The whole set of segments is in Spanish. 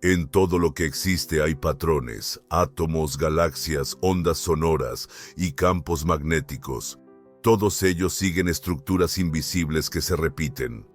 En todo lo que existe hay patrones, átomos, galaxias, ondas sonoras y campos magnéticos. Todos ellos siguen estructuras invisibles que se repiten.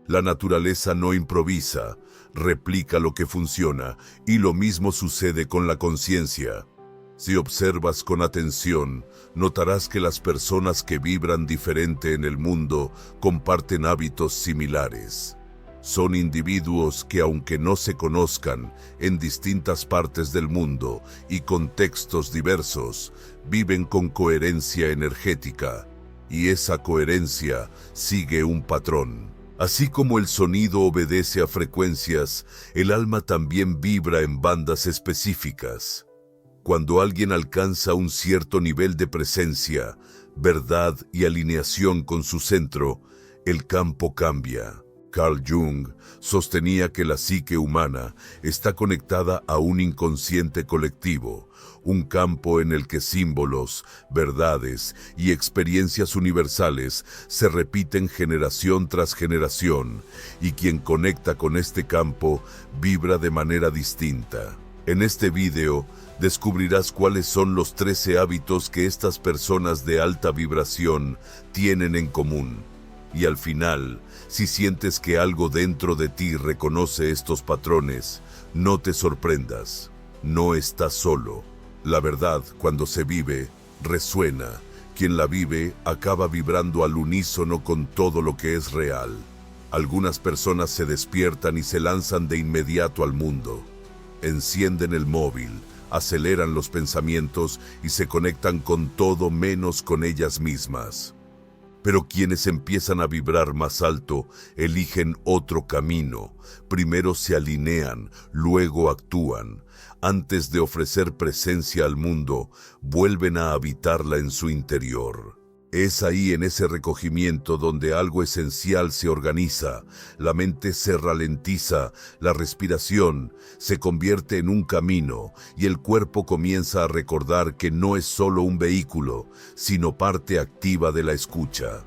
La naturaleza no improvisa, replica lo que funciona, y lo mismo sucede con la conciencia. Si observas con atención, notarás que las personas que vibran diferente en el mundo comparten hábitos similares. Son individuos que, aunque no se conozcan en distintas partes del mundo y contextos diversos, viven con coherencia energética, y esa coherencia sigue un patrón. Así como el sonido obedece a frecuencias, el alma también vibra en bandas específicas. Cuando alguien alcanza un cierto nivel de presencia, verdad y alineación con su centro, el campo cambia. Carl Jung sostenía que la psique humana está conectada a un inconsciente colectivo, un campo en el que símbolos, verdades y experiencias universales se repiten generación tras generación, y quien conecta con este campo vibra de manera distinta. En este video descubrirás cuáles son los 13 hábitos que estas personas de alta vibración tienen en común. Y al final, si sientes que algo dentro de ti reconoce estos patrones, no te sorprendas, no estás solo. La verdad, cuando se vive, resuena. Quien la vive acaba vibrando al unísono con todo lo que es real. Algunas personas se despiertan y se lanzan de inmediato al mundo. Encienden el móvil, aceleran los pensamientos y se conectan con todo menos con ellas mismas. Pero quienes empiezan a vibrar más alto eligen otro camino. Primero se alinean, luego actúan. Antes de ofrecer presencia al mundo, vuelven a habitarla en su interior. Es ahí, en ese recogimiento, donde algo esencial se organiza. La mente se ralentiza, la respiración se convierte en un camino y el cuerpo comienza a recordar que no es solo un vehículo, sino parte activa de la escucha.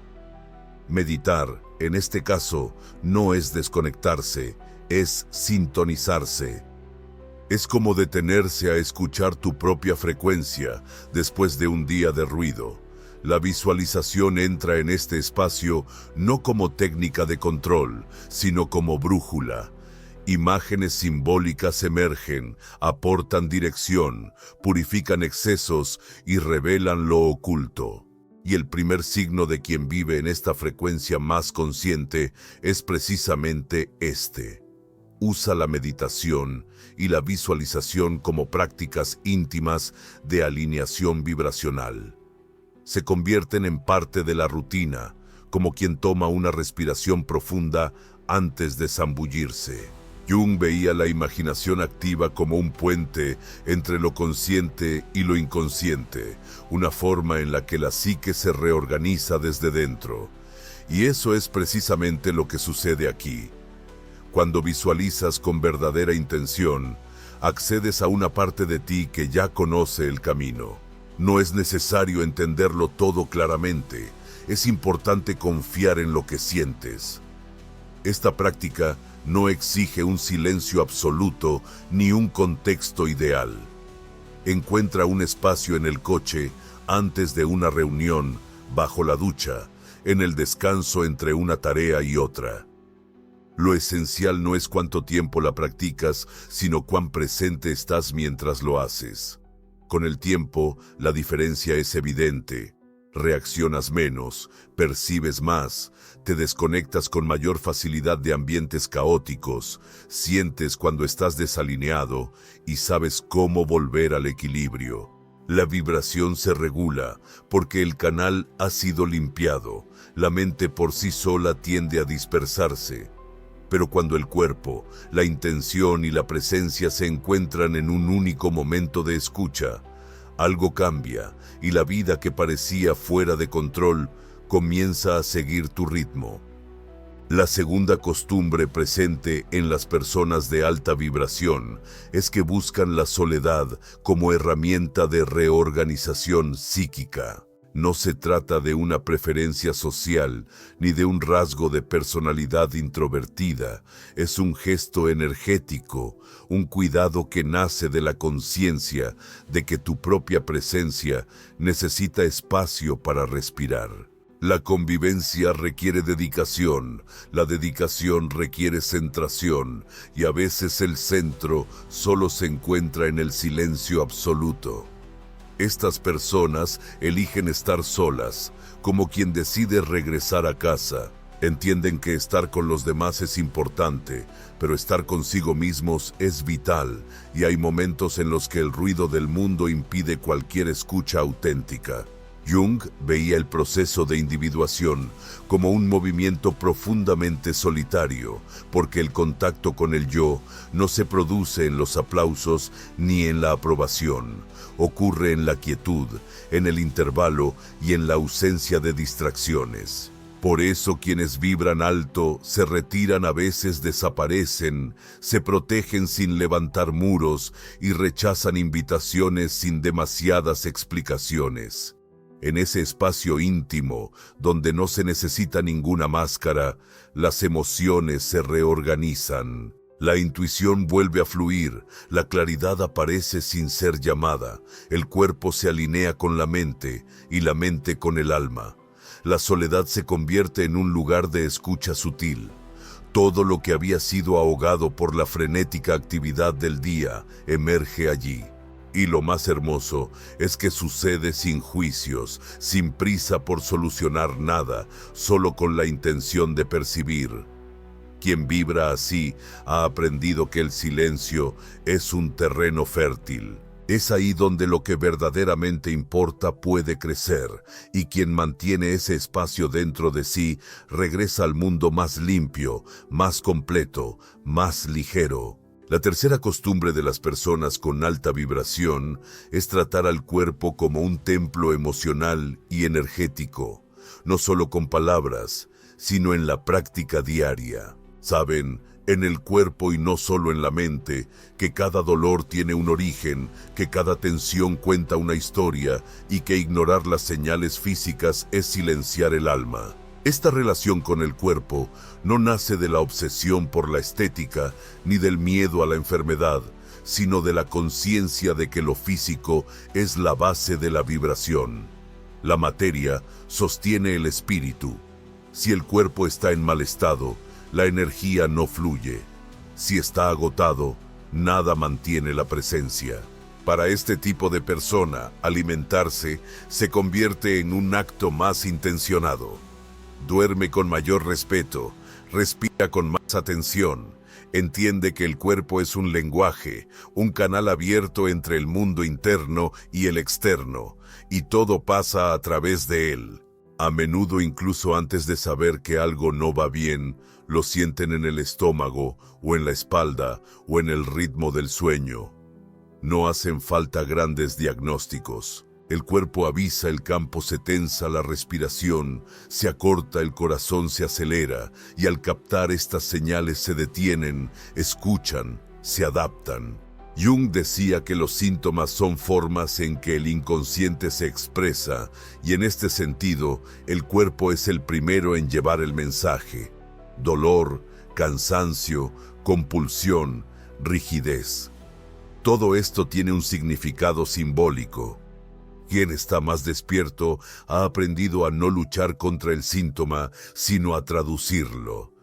Meditar, en este caso, no es desconectarse, es sintonizarse. Es como detenerse a escuchar tu propia frecuencia después de un día de ruido. La visualización entra en este espacio no como técnica de control, sino como brújula. Imágenes simbólicas emergen, aportan dirección, purifican excesos y revelan lo oculto. Y el primer signo de quien vive en esta frecuencia más consciente es precisamente este. Usa la meditación y la visualización como prácticas íntimas de alineación vibracional. Se convierten en parte de la rutina, como quien toma una respiración profunda antes de zambullirse. Jung veía la imaginación activa como un puente entre lo consciente y lo inconsciente, una forma en la que la psique se reorganiza desde dentro. Y eso es precisamente lo que sucede aquí. Cuando visualizas con verdadera intención, accedes a una parte de ti que ya conoce el camino. No es necesario entenderlo todo claramente, es importante confiar en lo que sientes. Esta práctica no exige un silencio absoluto ni un contexto ideal. Encuentra un espacio en el coche, antes de una reunión, bajo la ducha, en el descanso entre una tarea y otra. Lo esencial no es cuánto tiempo la practicas, sino cuán presente estás mientras lo haces. Con el tiempo, la diferencia es evidente. Reaccionas menos, percibes más, te desconectas con mayor facilidad de ambientes caóticos, sientes cuando estás desalineado y sabes cómo volver al equilibrio. La vibración se regula porque el canal ha sido limpiado. La mente por sí sola tiende a dispersarse. Pero cuando el cuerpo, la intención y la presencia se encuentran en un único momento de escucha, algo cambia y la vida que parecía fuera de control comienza a seguir tu ritmo. La segunda costumbre presente en las personas de alta vibración es que buscan la soledad como herramienta de reorganización psíquica. No se trata de una preferencia social ni de un rasgo de personalidad introvertida. Es un gesto energético, un cuidado que nace de la conciencia de que tu propia presencia necesita espacio para respirar. La convivencia requiere dedicación, la dedicación requiere centración, y a veces el centro solo se encuentra en el silencio absoluto. Estas personas eligen estar solas, como quien decide regresar a casa. Entienden que estar con los demás es importante, pero estar consigo mismos es vital, y hay momentos en los que el ruido del mundo impide cualquier escucha auténtica. Jung veía el proceso de individuación como un movimiento profundamente solitario, porque el contacto con el yo no se produce en los aplausos ni en la aprobación. Ocurre en la quietud, en el intervalo y en la ausencia de distracciones. Por eso quienes vibran alto se retiran, a veces desaparecen, se protegen sin levantar muros y rechazan invitaciones sin demasiadas explicaciones. En ese espacio íntimo, donde no se necesita ninguna máscara, las emociones se reorganizan. La intuición vuelve a fluir, la claridad aparece sin ser llamada, el cuerpo se alinea con la mente y la mente con el alma. La soledad se convierte en un lugar de escucha sutil. Todo lo que había sido ahogado por la frenética actividad del día emerge allí. Y lo más hermoso es que sucede sin juicios, sin prisa por solucionar nada, solo con la intención de percibir. Quien vibra así ha aprendido que el silencio es un terreno fértil. Es ahí donde lo que verdaderamente importa puede crecer, y quien mantiene ese espacio dentro de sí regresa al mundo más limpio, más completo, más ligero. La tercera costumbre de las personas con alta vibración es tratar al cuerpo como un templo emocional y energético, no solo con palabras, sino en la práctica diaria. Saben, en el cuerpo y no solo en la mente, que cada dolor tiene un origen, que cada tensión cuenta una historia y que ignorar las señales físicas es silenciar el alma. Esta relación con el cuerpo no nace de la obsesión por la estética ni del miedo a la enfermedad, sino de la conciencia de que lo físico es la base de la vibración. La materia sostiene el espíritu. Si el cuerpo está en mal estado, la energía no fluye. Si está agotado, nada mantiene la presencia. Para este tipo de persona, alimentarse se convierte en un acto más intencionado. Duerme con mayor respeto, respira con más atención, entiende que el cuerpo es un lenguaje, un canal abierto entre el mundo interno y el externo, y todo pasa a través de él. A menudo, incluso antes de saber que algo no va bien, lo sienten en el estómago, o en la espalda, o en el ritmo del sueño. No hacen falta grandes diagnósticos. El cuerpo avisa, el campo se tensa, la respiración se acorta, el corazón se acelera, y al captar estas señales se detienen, escuchan, se adaptan. Jung decía que los síntomas son formas en que el inconsciente se expresa, y en este sentido, el cuerpo es el primero en llevar el mensaje. Dolor, cansancio, compulsión, rigidez. Todo esto tiene un significado simbólico. Quien está más despierto ha aprendido a no luchar contra el síntoma, sino a traducirlo.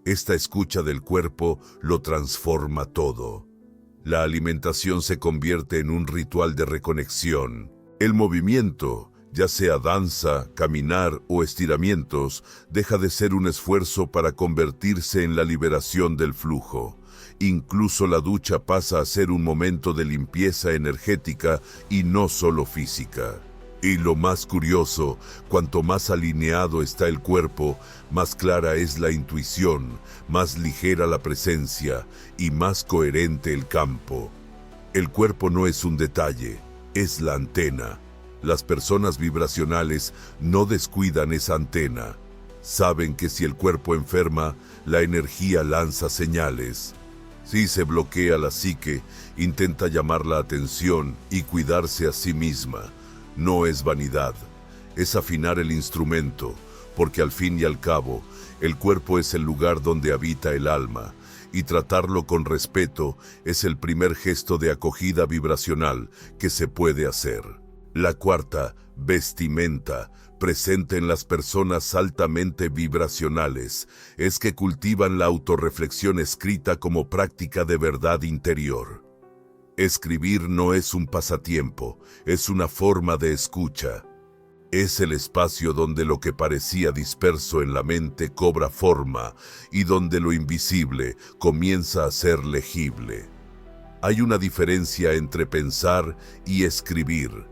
Esta escucha del cuerpo lo transforma todo. La alimentación se convierte en un ritual de reconexión. El movimiento, ya sea danza, caminar o estiramientos, deja de ser un esfuerzo para convertirse en la liberación del flujo. Incluso la ducha pasa a ser un momento de limpieza energética y no solo física. Y lo más curioso, cuanto más alineado está el cuerpo, más clara es la intuición, más ligera la presencia y más coherente el campo. El cuerpo no es un detalle, es la antena. Las personas vibracionales no descuidan esa antena. Saben que si el cuerpo enferma, la energía lanza señales. Si se bloquea la psique, intenta llamar la atención y cuidarse a sí misma. No es vanidad, es afinar el instrumento, porque al fin y al cabo, el cuerpo es el lugar donde habita el alma, y tratarlo con respeto es el primer gesto de acogida vibracional que se puede hacer. La cuarta, vestimenta, presente en las personas altamente vibracionales, es que cultivan la autorreflexión escrita como práctica de verdad interior. Escribir no es un pasatiempo, es una forma de escucha. Es el espacio donde lo que parecía disperso en la mente cobra forma y donde lo invisible comienza a ser legible. Hay una diferencia entre pensar y escribir.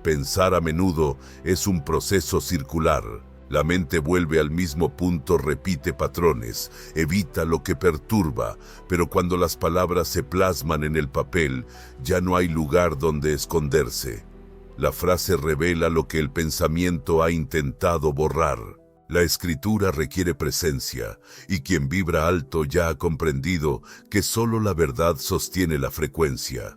Pensar a menudo es un proceso circular. La mente vuelve al mismo punto, repite patrones, evita lo que perturba, pero cuando las palabras se plasman en el papel, ya no hay lugar donde esconderse. La frase revela lo que el pensamiento ha intentado borrar. La escritura requiere presencia, y quien vibra alto ya ha comprendido que solo la verdad sostiene la frecuencia.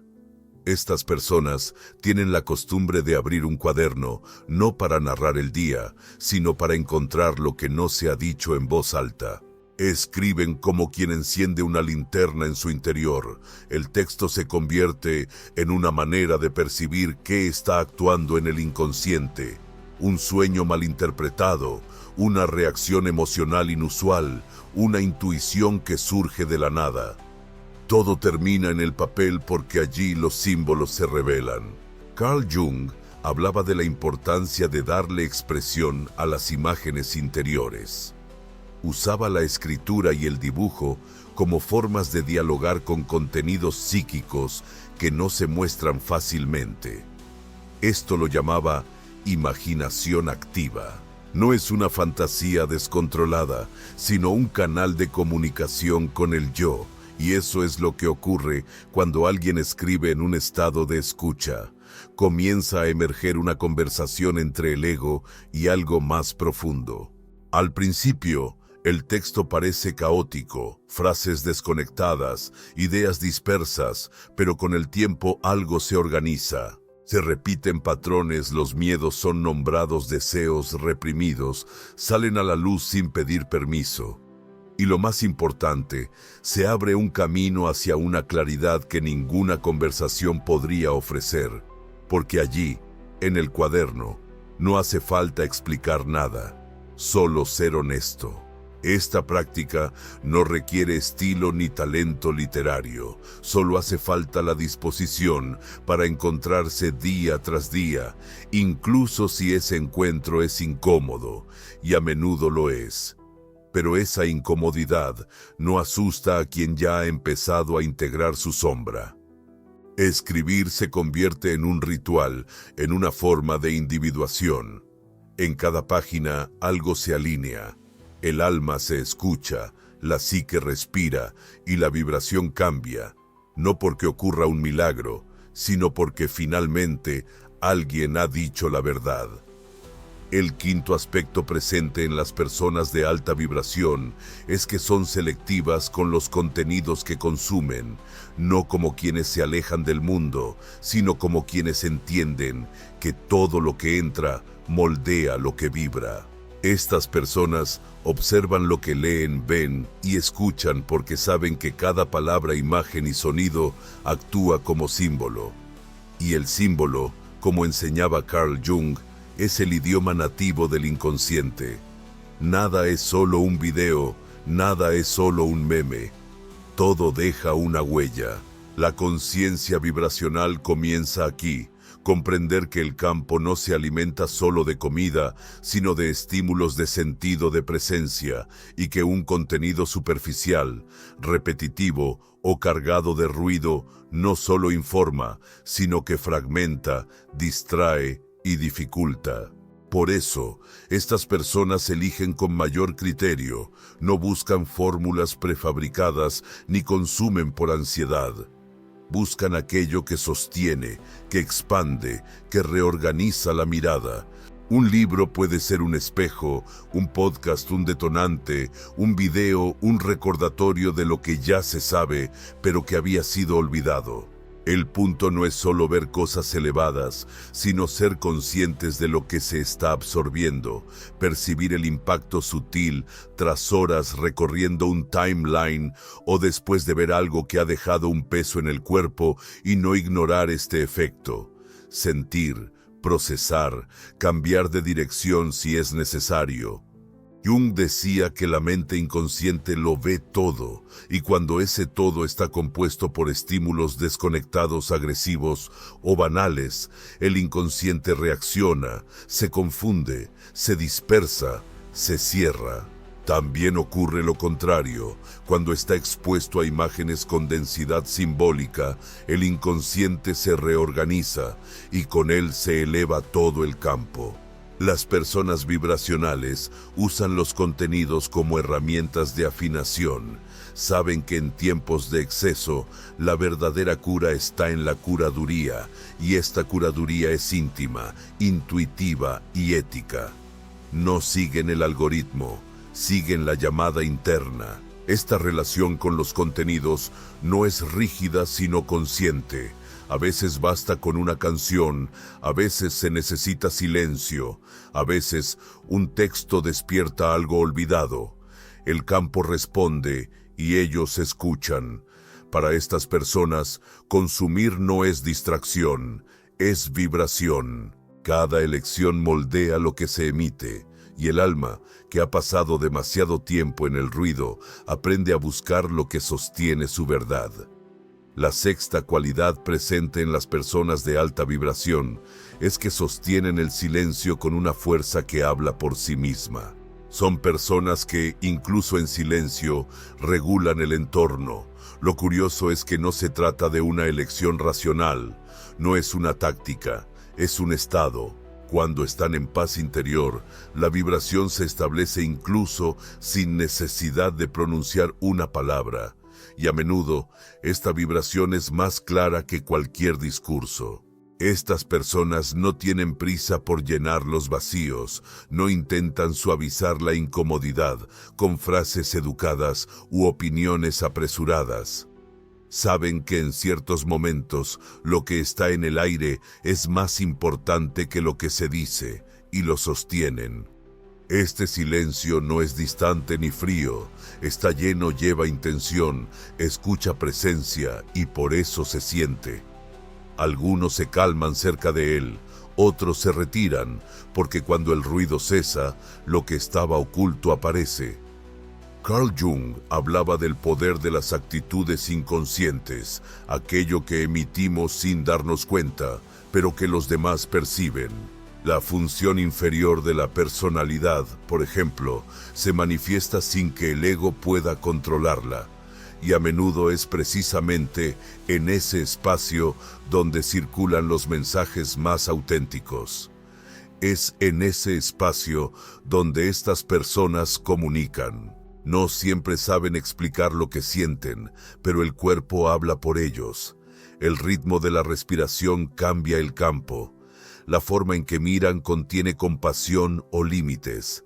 Estas personas tienen la costumbre de abrir un cuaderno, no para narrar el día, sino para encontrar lo que no se ha dicho en voz alta. Escriben como quien enciende una linterna en su interior. El texto se convierte en una manera de percibir qué está actuando en el inconsciente. Un sueño malinterpretado, una reacción emocional inusual, una intuición que surge de la nada. Todo termina en el papel porque allí los símbolos se revelan. Carl Jung hablaba de la importancia de darle expresión a las imágenes interiores. Usaba la escritura y el dibujo como formas de dialogar con contenidos psíquicos que no se muestran fácilmente. Esto lo llamaba imaginación activa. No es una fantasía descontrolada, sino un canal de comunicación con el yo. Y eso es lo que ocurre cuando alguien escribe en un estado de escucha. Comienza a emerger una conversación entre el ego y algo más profundo. Al principio, el texto parece caótico, frases desconectadas, ideas dispersas, pero con el tiempo algo se organiza. Se repiten patrones, los miedos son nombrados, deseos reprimidos, salen a la luz sin pedir permiso. Y lo más importante, se abre un camino hacia una claridad que ninguna conversación podría ofrecer, porque allí, en el cuaderno, no hace falta explicar nada, solo ser honesto. Esta práctica no requiere estilo ni talento literario, solo hace falta la disposición para encontrarse día tras día, incluso si ese encuentro es incómodo, y a menudo lo es. Pero esa incomodidad no asusta a quien ya ha empezado a integrar su sombra. Escribir se convierte en un ritual, en una forma de individuación. En cada página algo se alinea, el alma se escucha, la psique respira y la vibración cambia, no porque ocurra un milagro, sino porque finalmente alguien ha dicho la verdad. El quinto aspecto presente en las personas de alta vibración es que son selectivas con los contenidos que consumen, no como quienes se alejan del mundo, sino como quienes entienden que todo lo que entra moldea lo que vibra. Estas personas observan lo que leen, ven y escuchan porque saben que cada palabra, imagen y sonido actúa como símbolo. Y el símbolo, como enseñaba Carl Jung, es el idioma nativo del inconsciente. Nada es solo un video, nada es solo un meme. Todo deja una huella. La conciencia vibracional comienza aquí. Comprender que el campo no se alimenta solo de comida, sino de estímulos de sentido de presencia, y que un contenido superficial, repetitivo o cargado de ruido no solo informa, sino que fragmenta, distrae y dificulta. Por eso, estas personas eligen con mayor criterio, no buscan fórmulas prefabricadas ni consumen por ansiedad. Buscan aquello que sostiene, que expande, que reorganiza la mirada. Un libro puede ser un espejo, un podcast un detonante, un video un recordatorio de lo que ya se sabe, pero que había sido olvidado. El punto no es solo ver cosas elevadas, sino ser conscientes de lo que se está absorbiendo, percibir el impacto sutil tras horas recorriendo un timeline o después de ver algo que ha dejado un peso en el cuerpo y no ignorar este efecto. Sentir, procesar, cambiar de dirección si es necesario. Jung decía que la mente inconsciente lo ve todo, y cuando ese todo está compuesto por estímulos desconectados, agresivos o banales, el inconsciente reacciona, se confunde, se dispersa, se cierra. También ocurre lo contrario. Cuando está expuesto a imágenes con densidad simbólica, el inconsciente se reorganiza y con él se eleva todo el campo. Las personas vibracionales usan los contenidos como herramientas de afinación. Saben que en tiempos de exceso, la verdadera cura está en la curaduría, y esta curaduría es íntima, intuitiva y ética. No siguen el algoritmo, siguen la llamada interna. Esta relación con los contenidos no es rígida sino consciente. A veces basta con una canción, a veces se necesita silencio, a veces un texto despierta algo olvidado. El campo responde y ellos escuchan. Para estas personas, consumir no es distracción, es vibración. Cada elección moldea lo que se emite, y el alma, que ha pasado demasiado tiempo en el ruido, aprende a buscar lo que sostiene su verdad. La sexta cualidad presente en las personas de alta vibración es que sostienen el silencio con una fuerza que habla por sí misma. Son personas que, incluso en silencio, regulan el entorno. Lo curioso es que no se trata de una elección racional, no es una táctica, es un estado. Cuando están en paz interior, la vibración se establece incluso sin necesidad de pronunciar una palabra. Y a menudo, esta vibración es más clara que cualquier discurso. Estas personas no tienen prisa por llenar los vacíos, no intentan suavizar la incomodidad con frases educadas u opiniones apresuradas. Saben que en ciertos momentos lo que está en el aire es más importante que lo que se dice, y lo sostienen. Este silencio no es distante ni frío, está lleno, lleva intención, escucha presencia y por eso se siente. Algunos se calman cerca de él, otros se retiran, porque cuando el ruido cesa, lo que estaba oculto aparece. Carl Jung hablaba del poder de las actitudes inconscientes, aquello que emitimos sin darnos cuenta, pero que los demás perciben. La función inferior de la personalidad, por ejemplo, se manifiesta sin que el ego pueda controlarla, y a menudo es precisamente en ese espacio donde circulan los mensajes más auténticos. Es en ese espacio donde estas personas comunican. No siempre saben explicar lo que sienten, pero el cuerpo habla por ellos. El ritmo de la respiración cambia el campo. La forma en que miran contiene compasión o límites.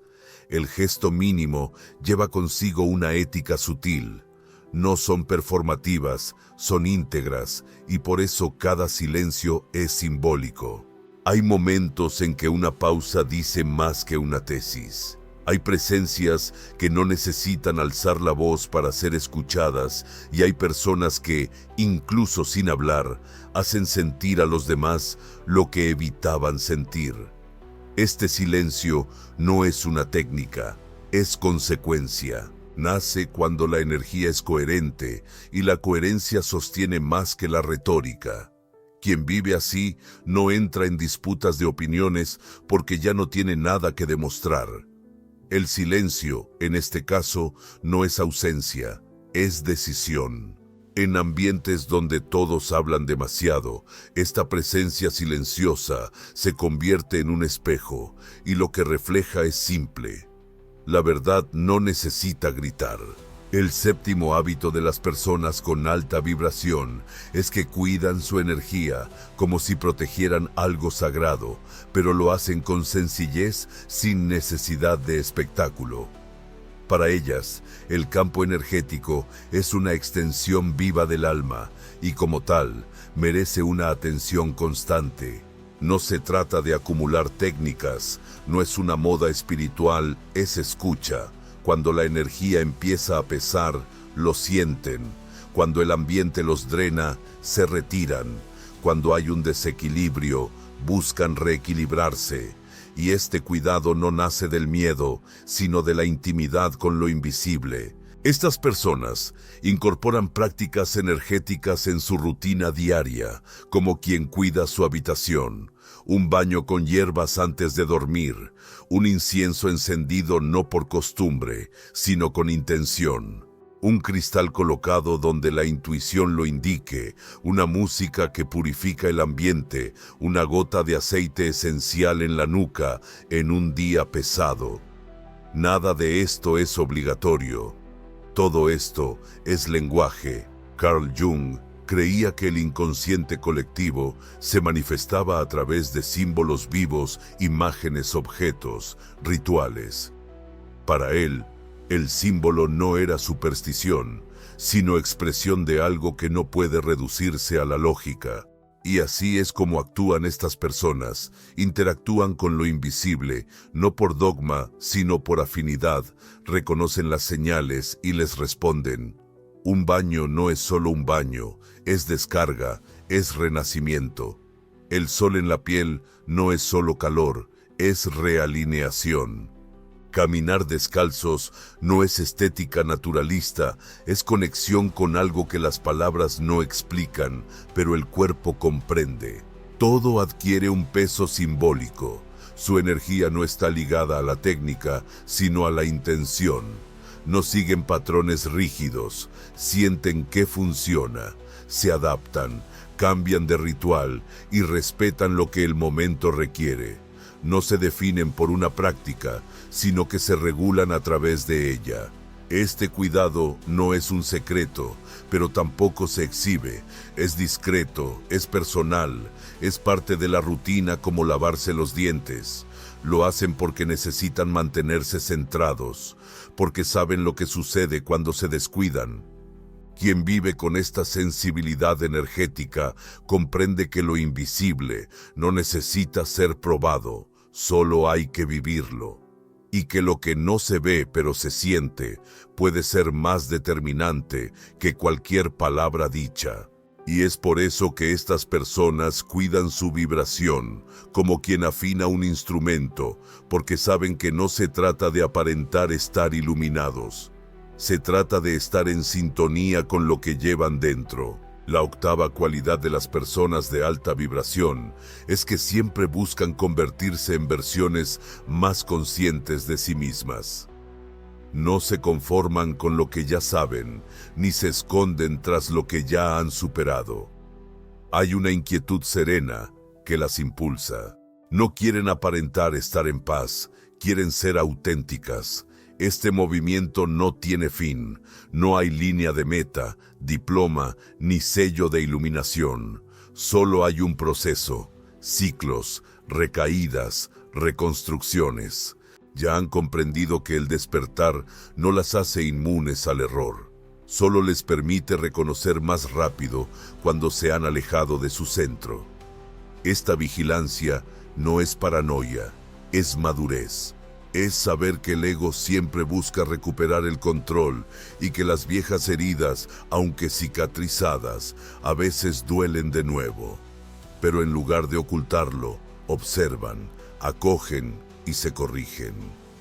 El gesto mínimo lleva consigo una ética sutil. No son performativas, son íntegras, y por eso cada silencio es simbólico. Hay momentos en que una pausa dice más que una tesis. Hay presencias que no necesitan alzar la voz para ser escuchadas y hay personas que, incluso sin hablar, hacen sentir a los demás lo que evitaban sentir. Este silencio no es una técnica, es consecuencia. Nace cuando la energía es coherente y la coherencia sostiene más que la retórica. Quien vive así no entra en disputas de opiniones porque ya no tiene nada que demostrar. El silencio, en este caso, no es ausencia, es decisión. En ambientes donde todos hablan demasiado, esta presencia silenciosa se convierte en un espejo, y lo que refleja es simple. La verdad no necesita gritar. El séptimo hábito de las personas con alta vibración es que cuidan su energía como si protegieran algo sagrado, pero lo hacen con sencillez sin necesidad de espectáculo. Para ellas, el campo energético es una extensión viva del alma y como tal, merece una atención constante. No se trata de acumular técnicas, no es una moda espiritual, es escucha. Cuando la energía empieza a pesar, lo sienten. Cuando el ambiente los drena, se retiran. Cuando hay un desequilibrio, buscan reequilibrarse. Y este cuidado no nace del miedo, sino de la intimidad con lo invisible. Estas personas incorporan prácticas energéticas en su rutina diaria, como quien cuida su habitación, un baño con hierbas antes de dormir, un incienso encendido no por costumbre, sino con intención, un cristal colocado donde la intuición lo indique, una música que purifica el ambiente, una gota de aceite esencial en la nuca en un día pesado. Nada de esto es obligatorio. Todo esto es lenguaje. Carl Jung creía que el inconsciente colectivo se manifestaba a través de símbolos vivos, imágenes, objetos, rituales. Para él, el símbolo no era superstición, sino expresión de algo que no puede reducirse a la lógica. Y así es como actúan estas personas, interactúan con lo invisible, no por dogma, sino por afinidad, reconocen las señales y les responden. Un baño no es solo un baño, es descarga, es renacimiento. El sol en la piel no es solo calor, es realineación. Caminar descalzos no es estética naturalista, es conexión con algo que las palabras no explican, pero el cuerpo comprende. Todo adquiere un peso simbólico. Su energía no está ligada a la técnica, sino a la intención. No siguen patrones rígidos, sienten qué funciona, se adaptan, cambian de ritual y respetan lo que el momento requiere. No se definen por una práctica, sino que se regulan a través de ella. Este cuidado no es un secreto, pero tampoco se exhibe. Es discreto, es personal, es parte de la rutina como lavarse los dientes. Lo hacen porque necesitan mantenerse centrados, porque saben lo que sucede cuando se descuidan. Quien vive con esta sensibilidad energética comprende que lo invisible no necesita ser probado, solo hay que vivirlo. Y que lo que no se ve pero se siente puede ser más determinante que cualquier palabra dicha. Y es por eso que estas personas cuidan su vibración, como quien afina un instrumento, porque saben que no se trata de aparentar estar iluminados. Se trata de estar en sintonía con lo que llevan dentro. La octava cualidad de las personas de alta vibración es que siempre buscan convertirse en versiones más conscientes de sí mismas. No se conforman con lo que ya saben, ni se esconden tras lo que ya han superado. Hay una inquietud serena que las impulsa. No quieren aparentar estar en paz, quieren ser auténticas. Este movimiento no tiene fin, no hay línea de meta, diploma ni sello de iluminación. Solo hay un proceso, ciclos, recaídas, reconstrucciones. Ya han comprendido que el despertar no las hace inmunes al error. Solo les permite reconocer más rápido cuando se han alejado de su centro. Esta vigilancia no es paranoia, es madurez. Es saber que el ego siempre busca recuperar el control y que las viejas heridas, aunque cicatrizadas, a veces duelen de nuevo. Pero en lugar de ocultarlo, observan, acogen y se corrigen.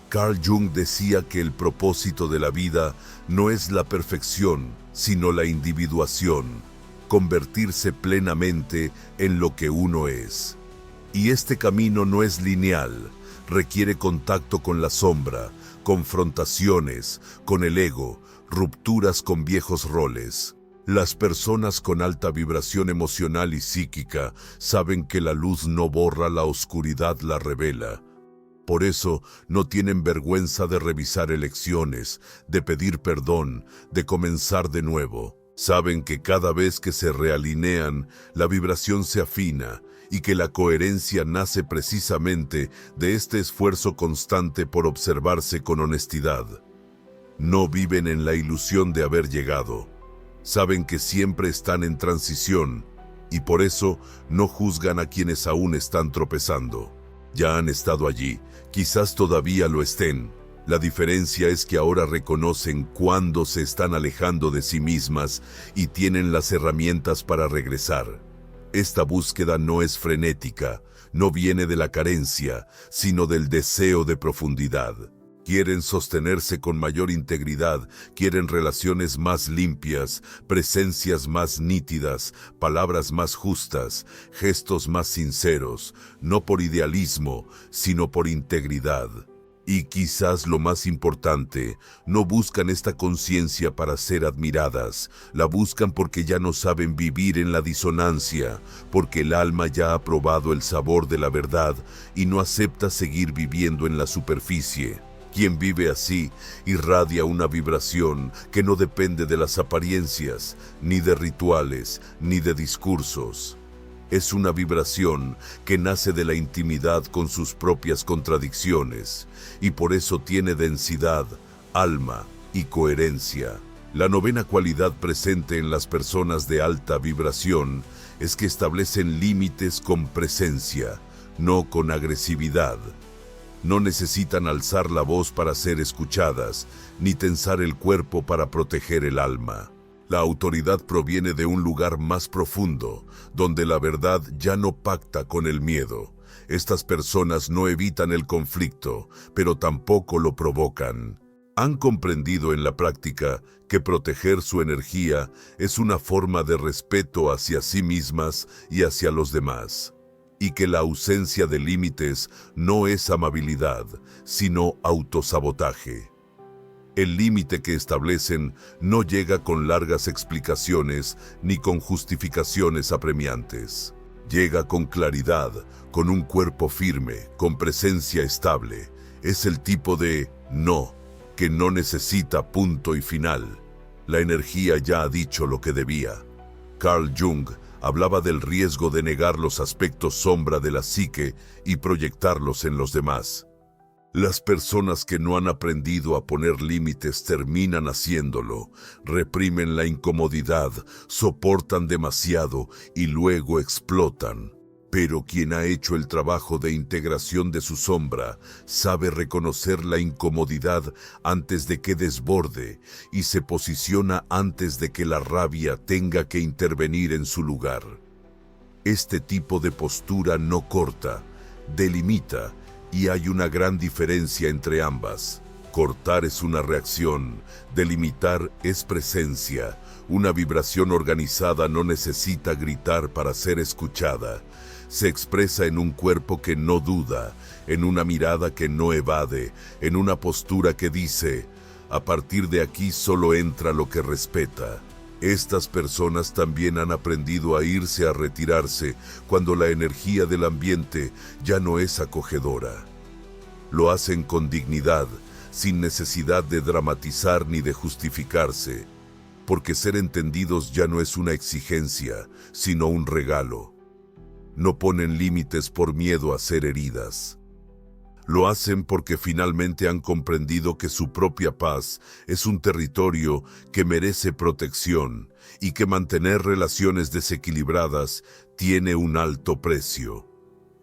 Carl Jung decía que el propósito de la vida no es la perfección, sino la individuación, convertirse plenamente en lo que uno es. Y este camino no es lineal. Requiere contacto con la sombra, confrontaciones con el ego, rupturas con viejos roles. Las personas con alta vibración emocional y psíquica saben que la luz no borra, la oscuridad la revela. Por eso no tienen vergüenza de revisar elecciones, de pedir perdón, de comenzar de nuevo. Saben que cada vez que se realinean, la vibración se afina, y que la coherencia nace precisamente de este esfuerzo constante por observarse con honestidad. No viven en la ilusión de haber llegado. Saben que siempre están en transición y por eso no juzgan a quienes aún están tropezando. Ya han estado allí, quizás todavía lo estén. La diferencia es que ahora reconocen cuándo se están alejando de sí mismas y tienen las herramientas para regresar. Esta búsqueda no es frenética, no viene de la carencia, sino del deseo de profundidad. Quieren sostenerse con mayor integridad, quieren relaciones más limpias, presencias más nítidas, palabras más justas, gestos más sinceros, no por idealismo, sino por integridad. Y quizás lo más importante, no buscan esta conciencia para ser admiradas, la buscan porque ya no saben vivir en la disonancia, porque el alma ya ha probado el sabor de la verdad y no acepta seguir viviendo en la superficie. Quien vive así irradia una vibración que no depende de las apariencias, ni de rituales, ni de discursos. Es una vibración que nace de la intimidad con sus propias contradicciones y por eso tiene densidad, alma y coherencia. La novena cualidad presente en las personas de alta vibración es que establecen límites con presencia, no con agresividad. No necesitan alzar la voz para ser escuchadas, ni tensar el cuerpo para proteger el alma. La autoridad proviene de un lugar más profundo, donde la verdad ya no pacta con el miedo. Estas personas no evitan el conflicto, pero tampoco lo provocan. Han comprendido en la práctica que proteger su energía es una forma de respeto hacia sí mismas y hacia los demás. Y que la ausencia de límites no es amabilidad, sino autosabotaje. El límite que establecen no llega con largas explicaciones ni con justificaciones apremiantes. Llega con claridad, con un cuerpo firme, con presencia estable. Es el tipo de no, que no necesita punto y final. La energía ya ha dicho lo que debía. Carl Jung hablaba del riesgo de negar los aspectos sombra de la psique y proyectarlos en los demás. Las personas que no han aprendido a poner límites terminan haciéndolo, reprimen la incomodidad, soportan demasiado y luego explotan. Pero quien ha hecho el trabajo de integración de su sombra sabe reconocer la incomodidad antes de que desborde y se posiciona antes de que la rabia tenga que intervenir en su lugar. Este tipo de postura no corta, delimita, y hay una gran diferencia entre ambas. Cortar es una reacción, delimitar es presencia. Una vibración organizada no necesita gritar para ser escuchada. Se expresa en un cuerpo que no duda, en una mirada que no evade, en una postura que dice, a partir de aquí solo entra lo que respeta. Estas personas también han aprendido a irse, a retirarse, cuando la energía del ambiente ya no es acogedora. Lo hacen con dignidad, sin necesidad de dramatizar ni de justificarse, porque ser entendidos ya no es una exigencia, sino un regalo. No ponen límites por miedo a ser heridas. Lo hacen porque finalmente han comprendido que su propia paz es un territorio que merece protección y que mantener relaciones desequilibradas tiene un alto precio.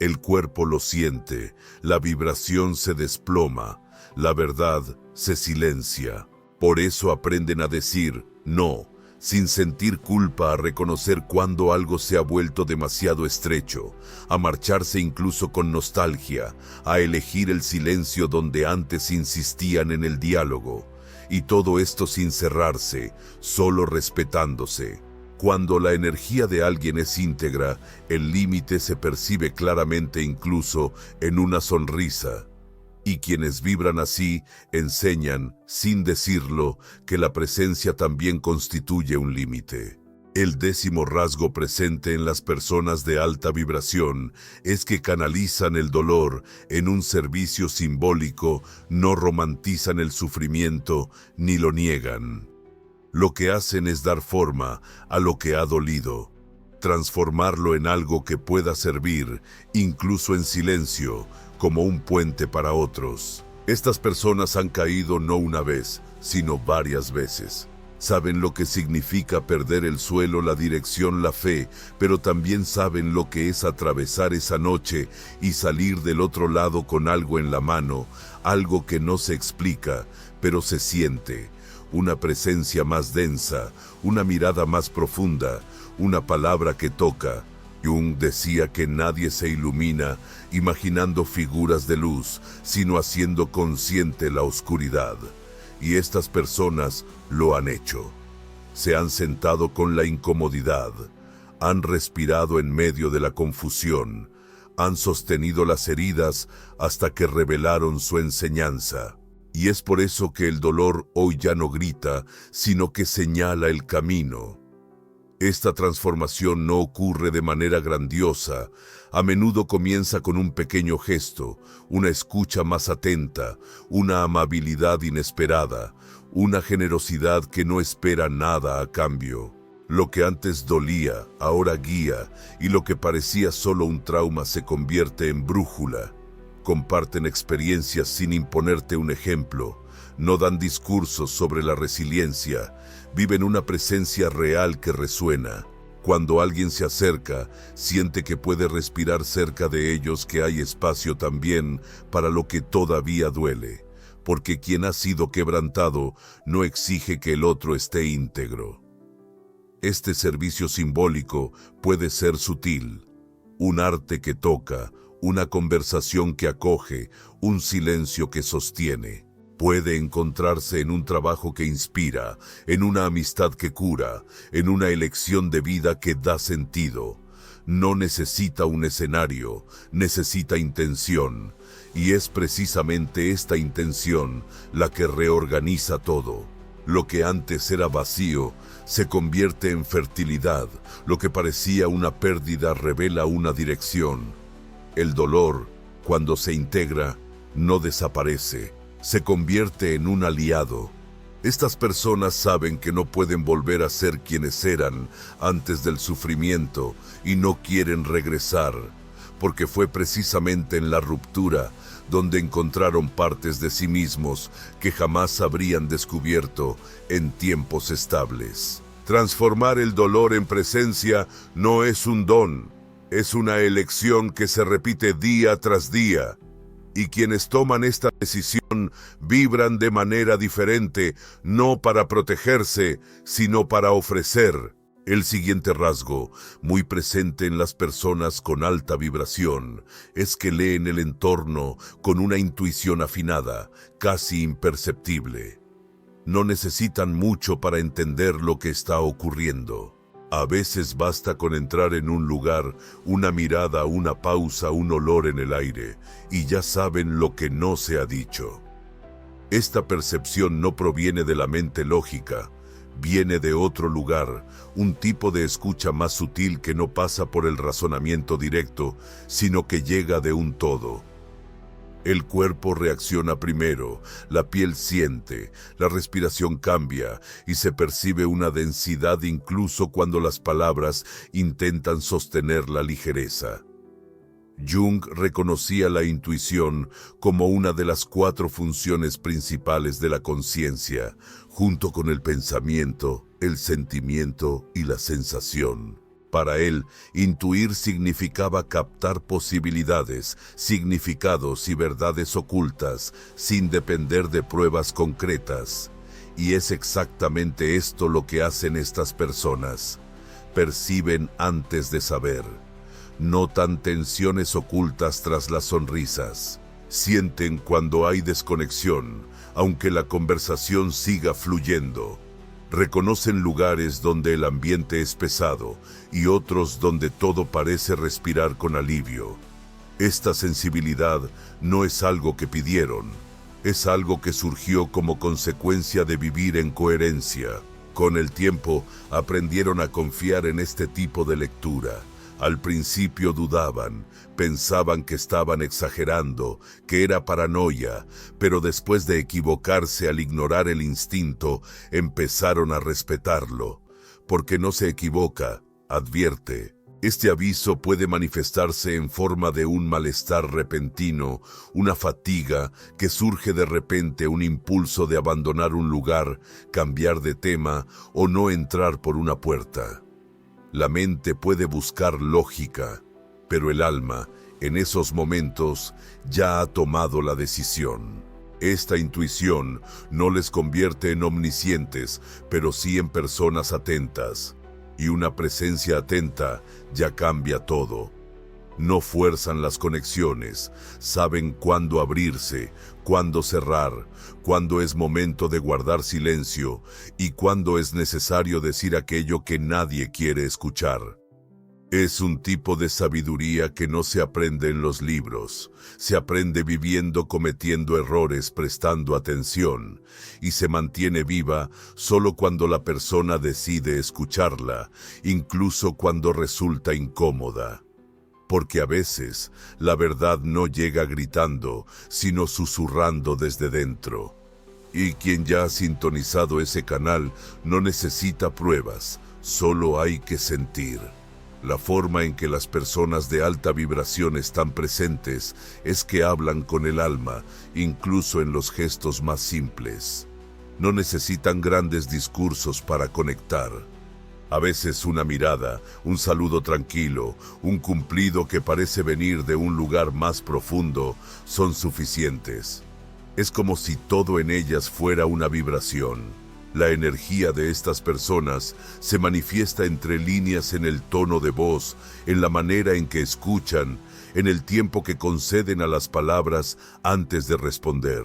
El cuerpo lo siente, la vibración se desploma, la verdad se silencia. Por eso aprenden a decir no, sin sentir culpa, a reconocer cuando algo se ha vuelto demasiado estrecho, a marcharse incluso con nostalgia, a elegir el silencio donde antes insistían en el diálogo, y todo esto sin cerrarse, solo respetándose. Cuando la energía de alguien es íntegra, el límite se percibe claramente incluso en una sonrisa. Y quienes vibran así enseñan, sin decirlo, que la presencia también constituye un límite. El 10º rasgo presente en las personas de alta vibración es que canalizan el dolor en un servicio simbólico, no romantizan el sufrimiento ni lo niegan. Lo que hacen es dar forma a lo que ha dolido, transformarlo en algo que pueda servir, incluso en silencio, como un puente para otros. Estas personas han caído no una vez, sino varias veces. Saben lo que significa perder el suelo, la dirección, la fe, pero también saben lo que es atravesar esa noche y salir del otro lado con algo en la mano, algo que no se explica, pero se siente. Una presencia más densa, una mirada más profunda, una palabra que toca. Jung decía que nadie se ilumina imaginando figuras de luz, sino haciendo consciente la oscuridad. Y estas personas lo han hecho. Se han sentado con la incomodidad, han respirado en medio de la confusión, han sostenido las heridas hasta que revelaron su enseñanza. Y es por eso que el dolor hoy ya no grita, sino que señala el camino. Esta transformación no ocurre de manera grandiosa, a menudo comienza con un pequeño gesto, una escucha más atenta, una amabilidad inesperada, una generosidad que no espera nada a cambio. Lo que antes dolía, ahora guía, y lo que parecía solo un trauma se convierte en brújula. Comparten experiencias sin imponerte un ejemplo, no dan discursos sobre la resiliencia, viven una presencia real que resuena. Cuando alguien se acerca, siente que puede respirar cerca de ellos, que hay espacio también para lo que todavía duele, porque quien ha sido quebrantado no exige que el otro esté íntegro. Este servicio simbólico puede ser sutil, un arte que toca, una conversación que acoge, un silencio que sostiene. Puede encontrarse en un trabajo que inspira, en una amistad que cura, en una elección de vida que da sentido. No necesita un escenario, necesita intención. Y es precisamente esta intención la que reorganiza todo. Lo que antes era vacío se convierte en fertilidad. Lo que parecía una pérdida revela una dirección. El dolor, cuando se integra, no desaparece. Se convierte en un aliado. Estas personas saben que no pueden volver a ser quienes eran antes del sufrimiento y no quieren regresar, porque fue precisamente en la ruptura donde encontraron partes de sí mismos que jamás habrían descubierto en tiempos estables. Transformar el dolor en presencia no es un don, es una elección que se repite día tras día. Y quienes toman esta decisión vibran de manera diferente, no para protegerse, sino para ofrecer. El siguiente rasgo, muy presente en las personas con alta vibración, es que leen el entorno con una intuición afinada, casi imperceptible. No necesitan mucho para entender lo que está ocurriendo. A veces basta con entrar en un lugar, una mirada, una pausa, un olor en el aire, y ya saben lo que no se ha dicho. Esta percepción no proviene de la mente lógica, viene de otro lugar, un tipo de escucha más sutil que no pasa por el razonamiento directo, sino que llega de un todo. El cuerpo reacciona primero, la piel siente, la respiración cambia y se percibe una densidad incluso cuando las palabras intentan sostener la ligereza. Jung reconocía la intuición como una de las 4 funciones principales de la conciencia, junto con el pensamiento, el sentimiento y la sensación. Para él, intuir significaba captar posibilidades, significados y verdades ocultas, sin depender de pruebas concretas. Y es exactamente esto lo que hacen estas personas. Perciben antes de saber. Notan tensiones ocultas tras las sonrisas. Sienten cuando hay desconexión, aunque la conversación siga fluyendo. Reconocen lugares donde el ambiente es pesado y otros donde todo parece respirar con alivio. Esta sensibilidad no es algo que pidieron, es algo que surgió como consecuencia de vivir en coherencia. Con el tiempo aprendieron a confiar en este tipo de lectura. Al principio dudaban, pensaban que estaban exagerando, que era paranoia, pero después de equivocarse al ignorar el instinto, empezaron a respetarlo. Porque no se equivoca, advierte, Este aviso puede manifestarse en forma de un malestar repentino, una fatiga que surge de repente, un impulso de abandonar un lugar, cambiar de tema o no entrar por una puerta. La mente puede buscar lógica, pero el alma, en esos momentos, ya ha tomado la decisión. Esta intuición no les convierte en omniscientes, pero sí en personas atentas. Y una presencia atenta ya cambia todo. No fuerzan las conexiones, saben cuándo abrirse, cuándo cerrar, cuándo es momento de guardar silencio y cuándo es necesario decir aquello que nadie quiere escuchar. Es un tipo de sabiduría que no se aprende en los libros, se aprende viviendo, cometiendo errores, prestando atención, y se mantiene viva solo cuando la persona decide escucharla, incluso cuando resulta incómoda. Porque a veces la verdad no llega gritando, sino susurrando desde dentro. Y quien ya ha sintonizado ese canal no necesita pruebas, solo hay que sentir. La forma en que las personas de alta vibración están presentes es que hablan con el alma, incluso en los gestos más simples. No necesitan grandes discursos para conectar. A veces una mirada, un saludo tranquilo, un cumplido que parece venir de un lugar más profundo, son suficientes. Es como si todo en ellas fuera una vibración. La energía de estas personas se manifiesta entre líneas, en el tono de voz, en la manera en que escuchan, en el tiempo que conceden a las palabras antes de responder.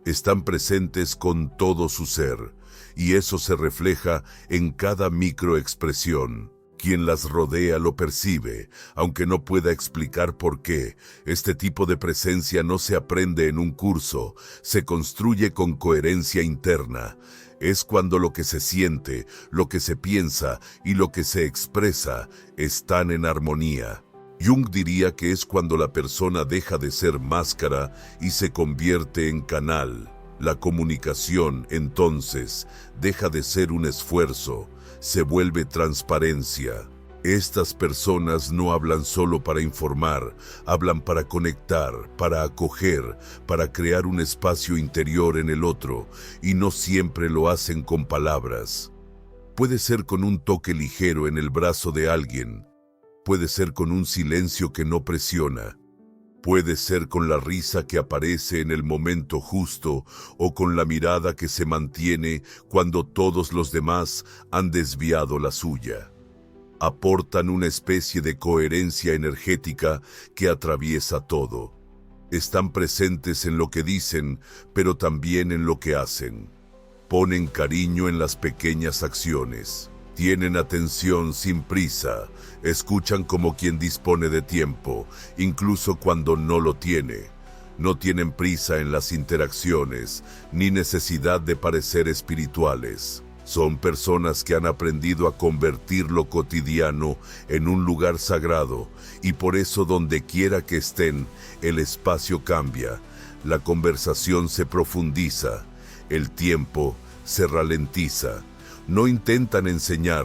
Están presentes con todo su ser, y eso se refleja en cada microexpresión. Quien las rodea lo percibe, aunque no pueda explicar por qué. Este tipo de presencia no se aprende en un curso, se construye con coherencia interna. Es cuando lo que se siente, lo que se piensa y lo que se expresa están en armonía. Jung diría que es cuando la persona deja de ser máscara y se convierte en canal. La comunicación, entonces, deja de ser un esfuerzo, se vuelve transparencia. Estas personas no hablan solo para informar, hablan para conectar, para acoger, para crear un espacio interior en el otro, y no siempre lo hacen con palabras. Puede ser con un toque ligero en el brazo de alguien, puede ser con un silencio que no presiona, puede ser con la risa que aparece en el momento justo o con la mirada que se mantiene cuando todos los demás han desviado la suya. Aportan una especie de coherencia energética que atraviesa todo. Están presentes en lo que dicen, pero también en lo que hacen. Ponen cariño en las pequeñas acciones. Tienen atención sin prisa. Escuchan como quien dispone de tiempo, incluso cuando no lo tiene. No tienen prisa en las interacciones, ni necesidad de parecer espirituales. Son personas que han aprendido a convertir lo cotidiano en un lugar sagrado, y por eso donde quiera que estén, el espacio cambia, la conversación se profundiza, el tiempo se ralentiza. No intentan enseñar,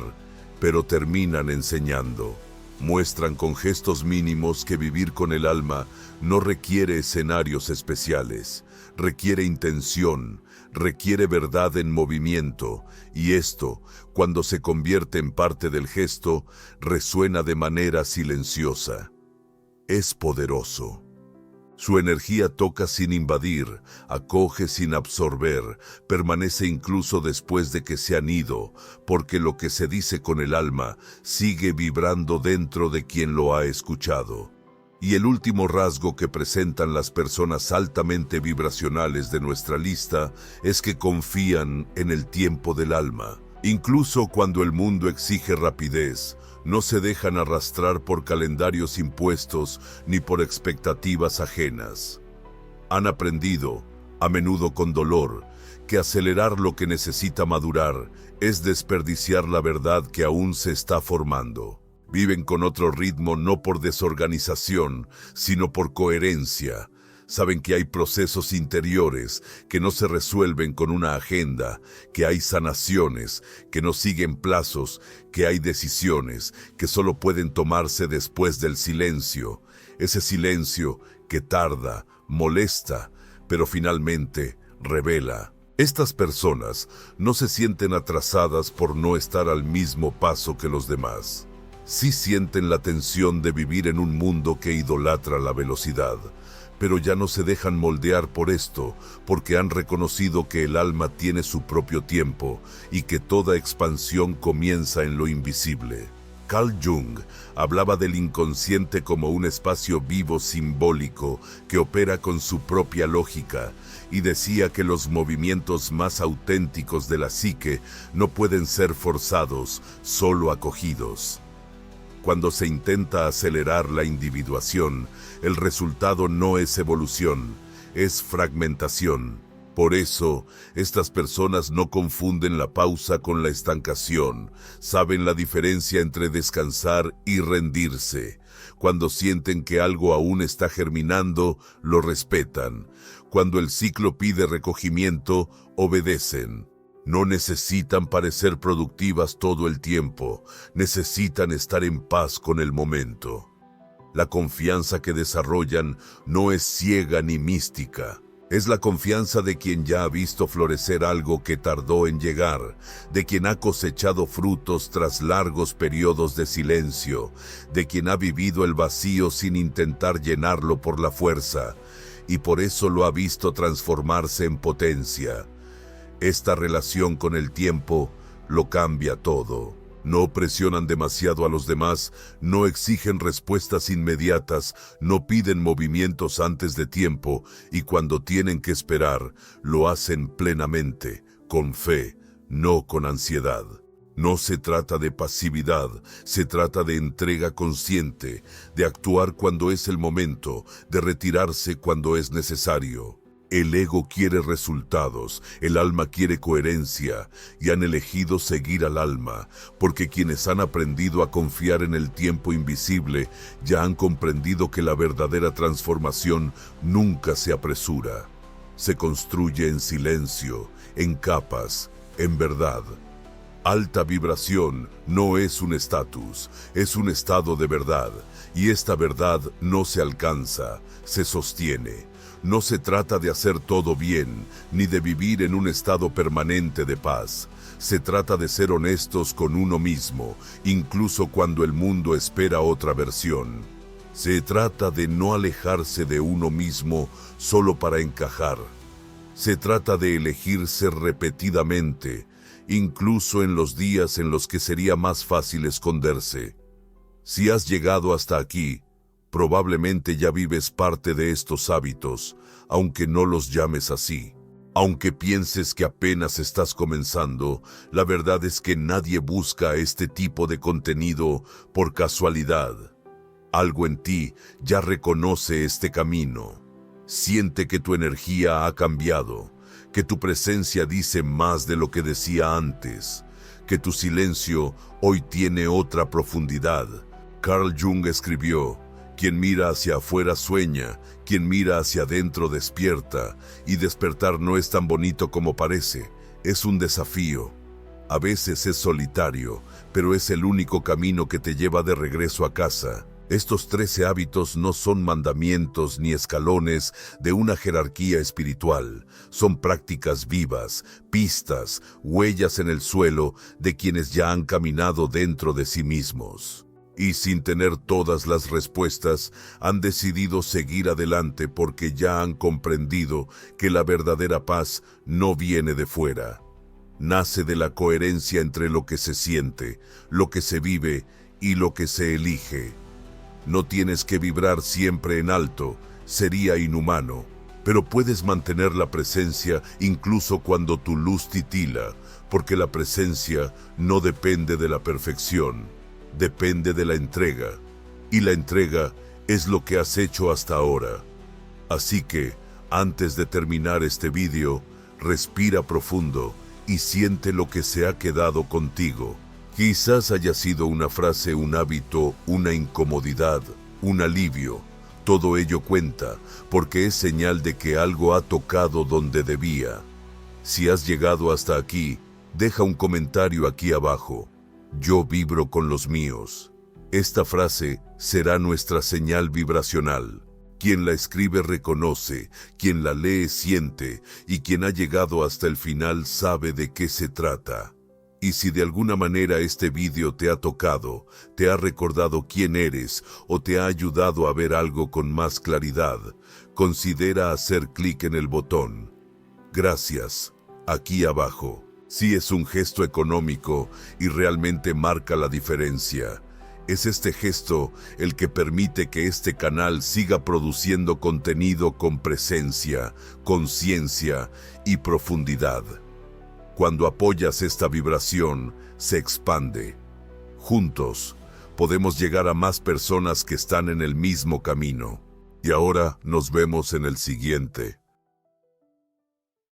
pero terminan enseñando. Muestran con gestos mínimos que vivir con el alma no requiere escenarios especiales, requiere intención, requiere verdad en movimiento, y esto, cuando se convierte en parte del gesto, resuena de manera silenciosa. Es poderoso. Su energía toca sin invadir, acoge sin absorber, permanece incluso después de que se han ido, porque lo que se dice con el alma sigue vibrando dentro de quien lo ha escuchado. Y el último rasgo que presentan las personas altamente vibracionales de nuestra lista es que confían en el tiempo del alma. Incluso cuando el mundo exige rapidez, no se dejan arrastrar por calendarios impuestos ni por expectativas ajenas. Han aprendido, a menudo con dolor, que acelerar lo que necesita madurar es desperdiciar la verdad que aún se está formando. Viven con otro ritmo, no por desorganización, sino por coherencia. Saben que hay procesos interiores que no se resuelven con una agenda, que hay sanaciones que no siguen plazos, que hay decisiones que solo pueden tomarse después del silencio. Ese silencio que tarda, molesta, pero finalmente revela. Estas personas no se sienten atrasadas por no estar al mismo paso que los demás. Sí sienten la tensión de vivir en un mundo que idolatra la velocidad, pero ya no se dejan moldear por esto, porque han reconocido que el alma tiene su propio tiempo y que toda expansión comienza en lo invisible. Carl Jung hablaba del inconsciente como un espacio vivo simbólico que opera con su propia lógica, y decía que los movimientos más auténticos de la psique no pueden ser forzados, solo acogidos. Cuando se intenta acelerar la individuación, el resultado no es evolución, es fragmentación. Por eso, estas personas no confunden la pausa con la estancación, saben la diferencia entre descansar y rendirse. Cuando sienten que algo aún está germinando, lo respetan. Cuando el ciclo pide recogimiento, obedecen. No necesitan parecer productivas todo el tiempo, necesitan estar en paz con el momento. La confianza que desarrollan no es ciega ni mística. Es la confianza de quien ya ha visto florecer algo que tardó en llegar, de quien ha cosechado frutos tras largos periodos de silencio, de quien ha vivido el vacío sin intentar llenarlo por la fuerza, y por eso lo ha visto transformarse en potencia. Esta relación con el tiempo lo cambia todo. No presionan demasiado a los demás, no exigen respuestas inmediatas, no piden movimientos antes de tiempo y cuando tienen que esperar, lo hacen plenamente, con fe, no con ansiedad. No se trata de pasividad, se trata de entrega consciente, de actuar cuando es el momento, de retirarse cuando es necesario. El ego quiere resultados, el alma quiere coherencia, y han elegido seguir al alma, porque quienes han aprendido a confiar en el tiempo invisible ya han comprendido que la verdadera transformación nunca se apresura. Se construye en silencio, en capas, en verdad. Alta vibración no es un estatus, es un estado de verdad, y esta verdad no se alcanza, se sostiene. No se trata de hacer todo bien, ni de vivir en un estado permanente de paz. Se trata de ser honestos con uno mismo, incluso cuando el mundo espera otra versión. Se trata de no alejarse de uno mismo solo para encajar. Se trata de elegirse repetidamente, incluso en los días en los que sería más fácil esconderse. Si has llegado hasta aquí, probablemente ya vives parte de estos hábitos, aunque no los llames así. Aunque pienses que apenas estás comenzando, la verdad es que nadie busca este tipo de contenido por casualidad. Algo en ti ya reconoce este camino. Siente que tu energía ha cambiado, que tu presencia dice más de lo que decía antes, que tu silencio hoy tiene otra profundidad. Carl Jung escribió: quien mira hacia afuera sueña, quien mira hacia adentro despierta, y despertar no es tan bonito como parece, es un desafío. A veces es solitario, pero es el único camino que te lleva de regreso a casa. Estos 13 hábitos no son mandamientos ni escalones de una jerarquía espiritual, son prácticas vivas, pistas, huellas en el suelo de quienes ya han caminado dentro de sí mismos. Y sin tener todas las respuestas, han decidido seguir adelante porque ya han comprendido que la verdadera paz no viene de fuera. Nace de la coherencia entre lo que se siente, lo que se vive y lo que se elige. No tienes que vibrar siempre en alto, sería inhumano, pero puedes mantener la presencia incluso cuando tu luz titila, porque la presencia no depende de la perfección. Depende de la entrega, y la entrega es lo que has hecho hasta ahora. Así que, antes de terminar este vídeo, respira profundo y siente lo que se ha quedado contigo. Quizás haya sido una frase, un hábito, una incomodidad, un alivio. Todo ello cuenta, porque es señal de que algo ha tocado donde debía. Si has llegado hasta aquí, deja un comentario aquí abajo. Yo vibro con los míos. Esta frase será nuestra señal vibracional. Quien la escribe reconoce, quien la lee siente, y quien ha llegado hasta el final sabe de qué se trata. Y si de alguna manera este vídeo te ha tocado, te ha recordado quién eres o te ha ayudado a ver algo con más claridad, considera hacer clic en el botón "Gracias" aquí abajo. Sí, es un gesto económico y realmente marca la diferencia. Es este gesto el que permite que este canal siga produciendo contenido con presencia, conciencia y profundidad. Cuando apoyas esta vibración, se expande. Juntos, podemos llegar a más personas que están en el mismo camino. Y ahora nos vemos en el siguiente.